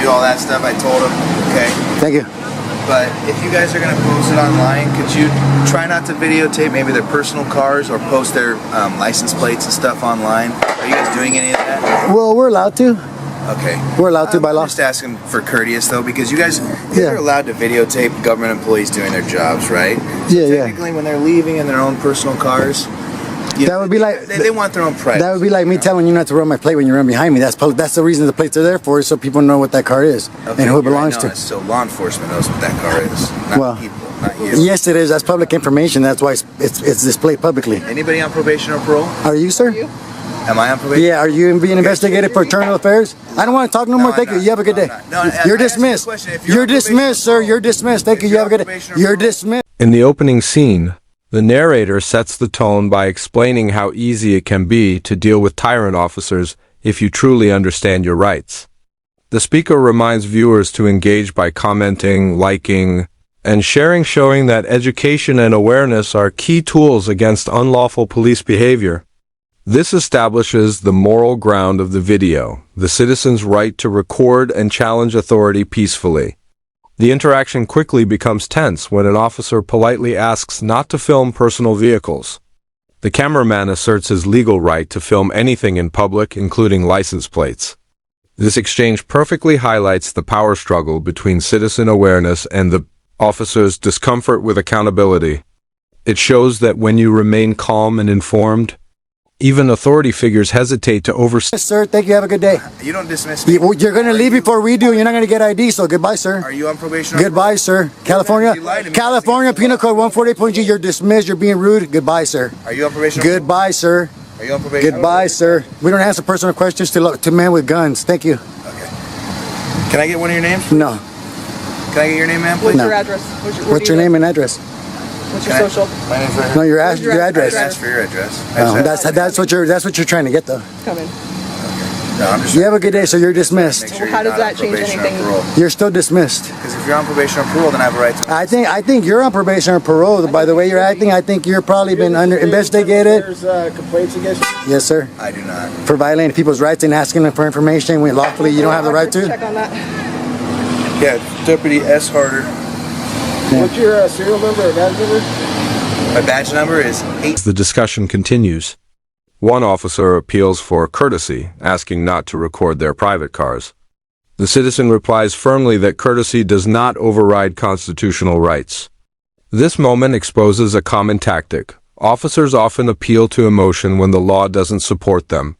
do all that stuff. I told him, okay. Thank you. But if you guys are going to post it online, could you try not to videotape maybe their personal cars or post their license plates and stuff online? Are you guys doing any of that? Well, we're allowed to. Okay. We're allowed to by law. I'm just asking for courteous though, because you guys are allowed to videotape government employees doing their jobs, right? Yeah, technically, when they're leaving in their own personal cars, that would be like they want their own privacy. That would be like me telling you not to run my plate when you run behind me. That's the reason the plates are there for, is so people know what that car is and who it belongs to. So law enforcement knows what that car is, not people, not you. Yes, it is. That's public information. That's why it's displayed publicly. Anybody on probation or parole? Are you, sir? Am I on probation? Yeah. Are you being investigated for internal affairs? I don't want to talk no more. Thank you. You have a good day. You're dismissed. You're dismissed, sir. You're dismissed. Thank you. You have a good day. You're dismissed. In the opening scene, the narrator sets the tone by explaining how easy it can be to deal with tyrant officers if you truly understand your rights. The speaker reminds viewers to engage by commenting, liking, and sharing, showing that education and awareness are key tools against unlawful police behavior. This establishes the moral ground of the video, the citizen's right to record and challenge authority peacefully. The interaction quickly becomes tense when an officer politely asks not to film personal vehicles. The cameraman asserts his legal right to film anything in public, including license plates. This exchange perfectly highlights the power struggle between citizen awareness and the officer's discomfort with accountability. It shows that when you remain calm and informed, even authority figures hesitate to overstep. Yes, sir. Thank you. Have a good day. You don't dismiss me. You're going to leave before we do. You're not going to get ID, so goodbye, sir. Are you on probation? Goodbye, sir. California Penal Code 148.G. You're dismissed. You're being rude. Goodbye, sir. Are you on probation? Goodbye, sir. Are you on probation? Goodbye, sir. We don't answer personal questions to men with guns. Thank you. Okay. Can I get one of your names? No. Can I get your name, ma'am, please? What's your address? What's your name and address? What's your social? My name's right here. No, your address. I asked for your address. That's what you're trying to get, though. Come in. No, I'm just. You have a good day, so you're dismissed. Sure How does that change anything? You're still dismissed. Because if you're on probation or parole, then I have a right to. I think you're on probation or parole. By the way you're acting, I think you're probably been investigated. There's complaints against you? Yes, sir. I do not. For violating people's rights and asking them for information when lawfully you don't have the right to. Check on that. Yeah, Deputy S. Harder. Yeah. What's your serial number or badge number? My badge number is 8. The discussion continues. One officer appeals for courtesy, asking not to record their private cars. The citizen replies firmly that courtesy does not override constitutional rights. This moment exposes a common tactic. Officers often appeal to emotion when the law doesn't support them.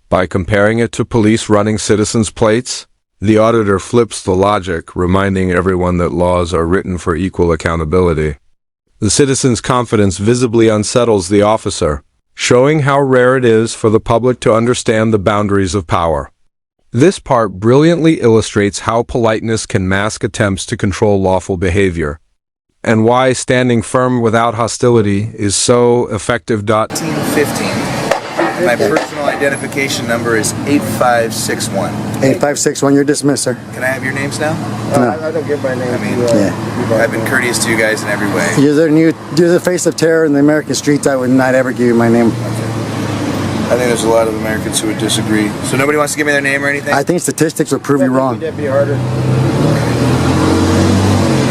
By comparing it to police running citizens' plates, the auditor flips the logic, reminding everyone that laws are written for equal accountability. The citizen's confidence visibly unsettles the officer, showing how rare it is for the public to understand the boundaries of power. This part brilliantly illustrates how politeness can mask attempts to control lawful behavior, and why standing firm without hostility is so effective. 15. My personal identification number is 8561. 8561. You're dismissed, sir. Can I have your names now? I don't give my name. I mean, Yeah. I've been courteous to you guys in every way. You're the face of terror in the American streets. I would not ever give you my name. I think there's a lot of Americans who would disagree. So nobody wants to give me their name or anything? I think statistics would prove you wrong. Deputy Harder.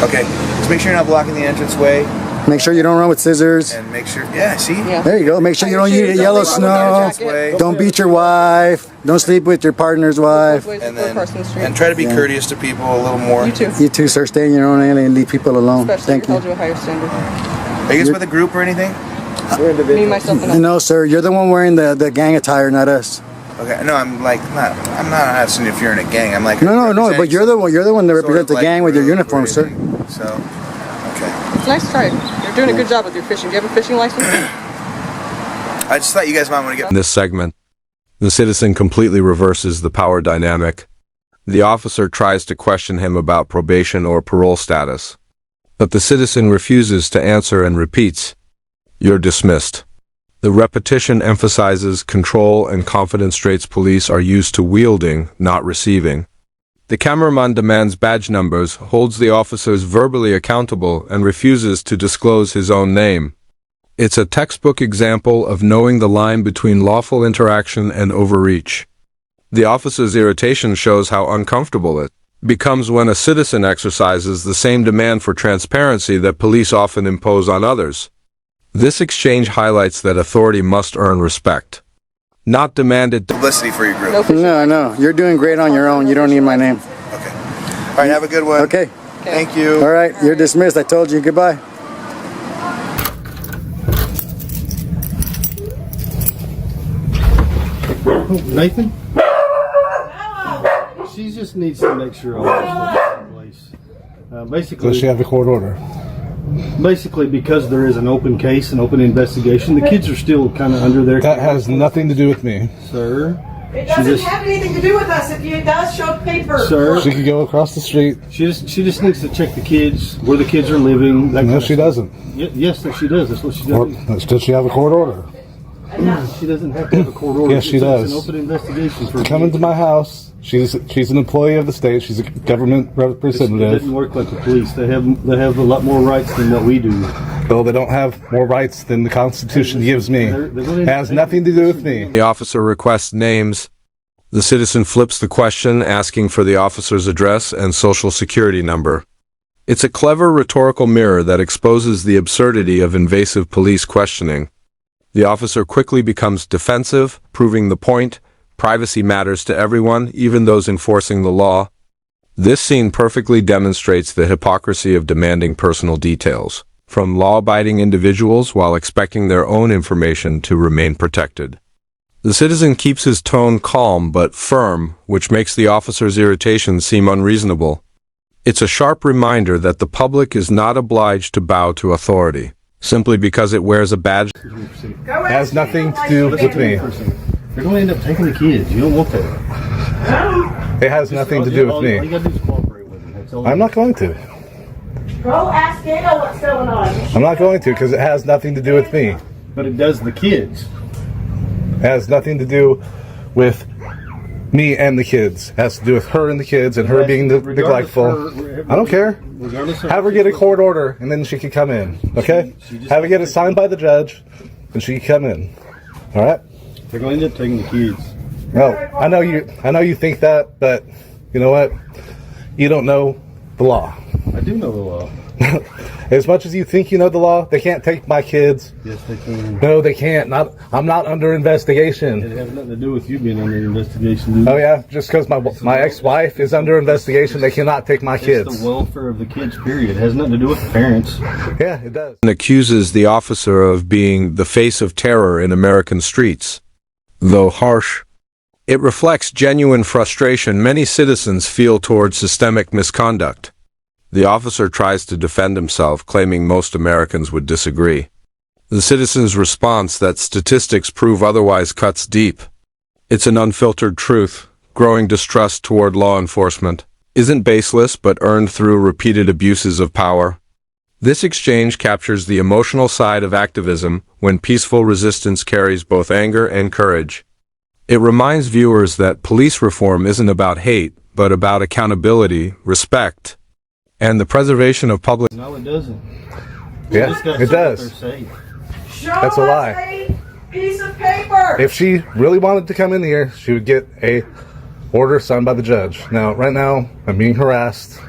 Okay, just make sure you're not blocking the entranceway. Make sure you don't run with scissors. And make sure, yeah, see? Yeah. There you go. Make sure you don't eat yellow snow. Don't beat your wife. Don't sleep with your partner's wife. And then, and try to be courteous to people a little more. You too. You too, sir. Stay in your own lane and leave people alone. Especially Thank if you're held you. to a higher standard. Are you guys with a group or anything? We're individuals. Me, myself, and I. No, sir. You're the one wearing the gang attire, not us. Okay, no, I'm not asking if you're in a gang. I'm like. No. But you're the one that represents the gang with your uniform, sir. So, okay. It's nice try. You're doing a good job with your fishing. Do you have a fishing license? I just thought you guys might want to get. In this segment, the citizen completely reverses the power dynamic. The officer tries to question him about probation or parole status, but the citizen refuses to answer and repeats, "You're dismissed." The repetition emphasizes control and confidence traits police are used to wielding, not receiving. The cameraman demands badge numbers, holds the officers verbally accountable, and refuses to disclose his own name. It's a textbook example of knowing the line between lawful interaction and overreach. The officer's irritation shows how uncomfortable it becomes when a citizen exercises the same demand for transparency that police often impose on others. This exchange highlights that authority must earn respect, not demanded. Publicity for your group. No. You're doing great on your own. You don't need my name. Okay. All right, have a good one. Okay. Thank you. All right, you're dismissed. I told you. Goodbye. Nathan? She just needs to make sure all this is in place. Basically, Does she have a court order? basically, because there is an open case, an open investigation, the kids are still kind of under their That has nothing to do with me. Sir, It doesn't have anything to do with us. If it does, show paper. sir, She could go across the street. she just needs to check the kids, where the kids are living. That No, kind of she stuff. doesn't. Yes, that she does. That's what she Or, does. does she have a court order? She doesn't have to have a court order. Yes, she It's does. an open investigation for Come into my house. She's an employee of the state. She's a government It representative. doesn't work like the police. They have a lot more rights than what we do. Well, they don't have more rights than the Constitution gives me. It has nothing to do with me. The officer requests names. The citizen flips the question, asking for the officer's address and social security number. It's a clever rhetorical mirror that exposes the absurdity of invasive police questioning. The officer quickly becomes defensive, proving the point: privacy matters to everyone, even those enforcing the law. This scene perfectly demonstrates the hypocrisy of demanding personal details from law-abiding individuals while expecting their own information to remain protected. The citizen keeps his tone calm but firm, which makes the officer's irritation seem unreasonable. It's a sharp reminder that the public is not obliged to bow to authority simply because it wears a badge. It has nothing to do with me. They're going to end up taking the kids. You don't want that. It has nothing to do with All you me. got to do is cooperate with them. That's all. I'm not going to. Go ask Gail what's going on. I'm not going to because it has nothing to do with me. But it does the kids. It has nothing to do with me and the kids. It has to do with her and the kids and her being neglectful. I don't care. Have her get a court order and then she can come in. Okay? Have her get it signed by the judge and she can come in. All right? They're going to end up taking the kids. No, I know you think that, but you know what? You don't know the law. I do know the law. As much as you think you know the law, they can't take my kids. Yes, they can. No, they can't. I'm not under investigation. It has nothing to do with you being under investigation, dude. Oh yeah, just because my ex-wife is under investigation, they cannot take my It's kids. the welfare of the kids, period. It has nothing to do with the parents. Yeah, it does. And accuses the officer of being the face of terror in American streets. Though harsh, it reflects genuine frustration many citizens feel towards systemic misconduct. The officer tries to defend himself, claiming most Americans would disagree. The citizen's response that statistics prove otherwise cuts deep. It's an unfiltered truth. Growing distrust toward law enforcement isn't baseless but earned through repeated abuses of power. This exchange captures the emotional side of activism when peaceful resistance carries both anger and courage. It reminds viewers that police reform isn't about hate, but about accountability, respect, and the preservation of public. No, it doesn't. Yeah, it does. Show That's a lie. us a piece of paper. If she really wanted to come in here, she would get a order signed by the judge. Now, right now, I'm being harassed.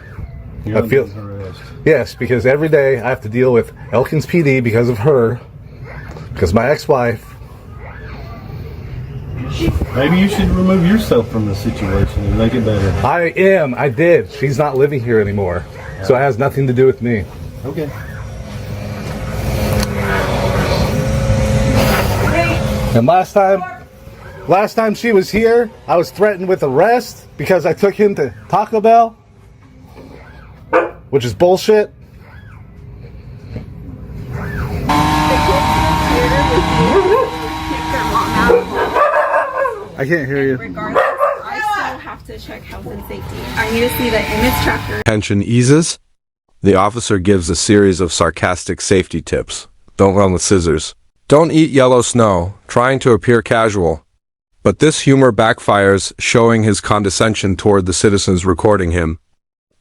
You're I feel- being harassed. Yes, because every day I have to deal with Elkins PD because of her, because my ex-wife. Maybe you should remove yourself from the situation and make it better. I did. She's not living here anymore. So it has nothing to do with me. Okay. And last time she was here, I was threatened with arrest because I took him to Taco Bell, which is bullshit. I can't hear you. Regardless, I still have to check health and safety. I need to see the image tracker. Tension eases. The officer gives a series of sarcastic safety tips. Don't run with scissors. Don't eat yellow snow, trying to appear casual. But this humor backfires, showing his condescension toward the citizens recording him.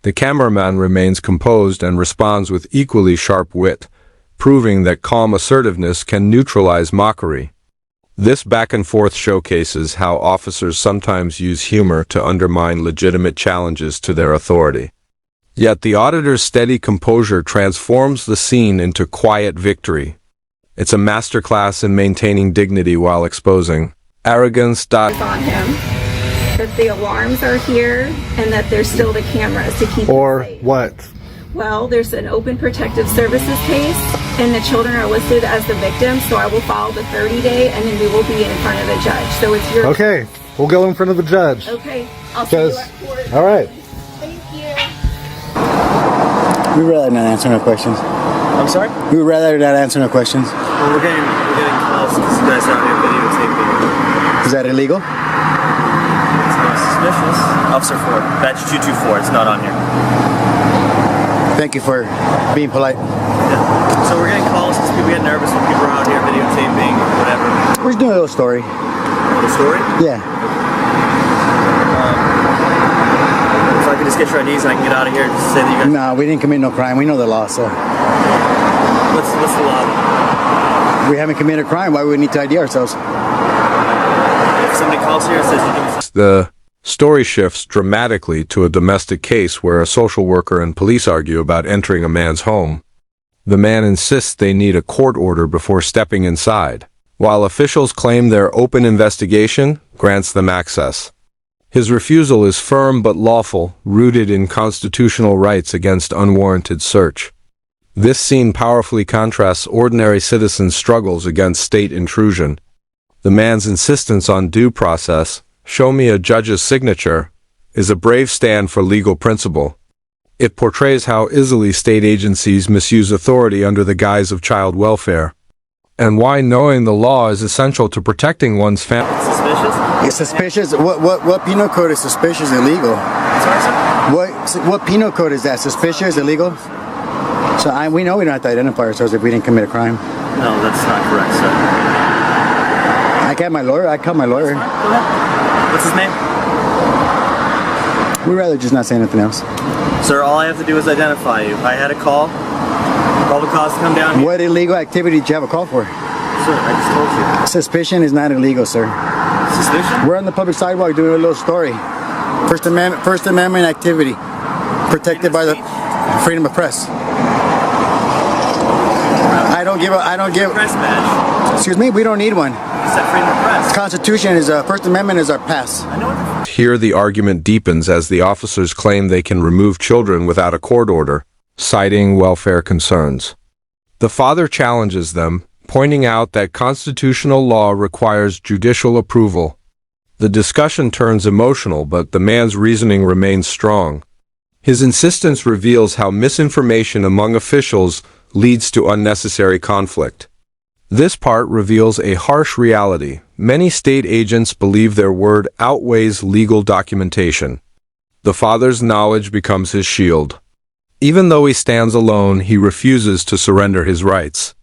The cameraman remains composed and responds with equally sharp wit, proving that calm assertiveness can neutralize mockery. This back and forth showcases how officers sometimes use humor to undermine legitimate challenges to their authority. Yet the auditor's steady composure transforms the scene into quiet victory. It's a masterclass in maintaining dignity while exposing arrogance. On him, that the alarms are here, and that there's still the cameras to keep Or him safe. what? Well, there's an open protective services case, and the children are listed as the victims, so I will file the 30-day, and then we will be in front of a judge. So it's your... Okay, we'll go in front of the judge. Okay, I'll see you at court. All right. Thank you. We would rather not answer no questions. I'm sorry? We would rather not answer no questions. Well, we're getting calls because you guys are out here videotaping. Is that illegal? It's not suspicious. Officer 4, batch 224. It's not on here. Thank you for being polite. Yeah. So we're getting calls because people get nervous when people are out here videotaping or whatever. We're just doing a little story. The story? Yeah. If I could just get your IDs and I can get out of here and just say that you guys... No, we didn't commit no crime. We know the law, so. What's the law? We haven't committed a crime. Why would we need to ID ourselves? If somebody calls here and says you give me... The story shifts dramatically to a domestic case where a social worker and police argue about entering a man's home. The man insists they need a court order before stepping inside, while officials claim their open investigation grants them access. His refusal is firm but lawful, rooted in constitutional rights against unwarranted search. This scene powerfully contrasts ordinary citizens' struggles against state intrusion. The man's insistence on due process, "Show me a judge's signature," is a brave stand for legal principle. It portrays how easily state agencies misuse authority under the guise of child welfare, and why knowing the law is essential to protecting one's family. Suspicious? It's suspicious. What penal code is suspicious illegal? Sorry, sir? What penal code is that? Suspicious illegal? So we know we don't have to identify ourselves if we didn't commit a crime. No, that's not correct, sir. I got my lawyer. I called my lawyer. Go ahead. What's his name? We'd rather just not say anything else. Sir, all I have to do is identify you. I had a call. Probable cause to come down here. What illegal activity did you have a call for? Sir, I just told you. Suspicion is not illegal, sir. Suspicion? We're on the public sidewalk doing a little story. First Amendment activity, protected by the freedom of press. I don't give. Press badge. Excuse me, we don't need one. It's that freedom of press. Constitution is First Amendment is our pass. I know what the Here the argument deepens as the officers claim they can remove children without a court order, citing welfare concerns. The father challenges them, pointing out that constitutional law requires judicial approval. The discussion turns emotional, but the man's reasoning remains strong. His insistence reveals how misinformation among officials leads to unnecessary conflict. This part reveals a harsh reality. Many state agents believe their word outweighs legal documentation. The father's knowledge becomes his shield. Even though he stands alone, he refuses to surrender his rights.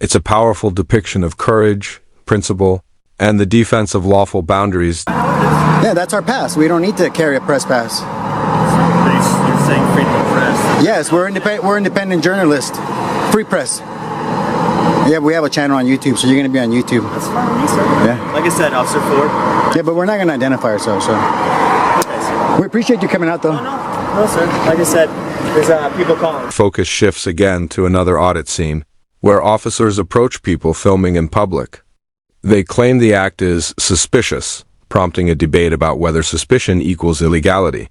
It's a powerful depiction of courage, principle, and the defense of lawful boundaries. Yeah, that's our pass. We don't need to carry a press pass. You're saying freedom of press. Yes, we're independent journalists. Free press. Yeah, we have a channel on YouTube, so you're going to be on YouTube. That's fine with me, sir. Yeah. Like I said, Officer Ford. Yeah, but we're not going to identify ourselves, so. Okay, sir. We appreciate you coming out, though. No, sir. Like I said, there's people calling. Focus shifts again to another audit scene, where officers approach people filming in public. They claim the act is suspicious, prompting a debate about whether suspicion equals illegality.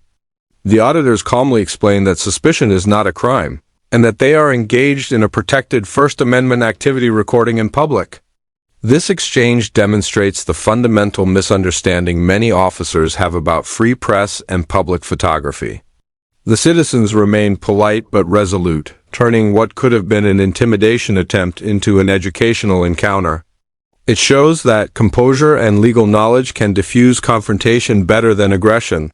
The auditors calmly explain that suspicion is not a crime, and that they are engaged in a protected First Amendment activity recording in public. This exchange demonstrates the fundamental misunderstanding many officers have about free press and public photography. The citizens remain polite but resolute, turning what could have been an intimidation attempt into an educational encounter. It shows that composure and legal knowledge can diffuse confrontation better than aggression.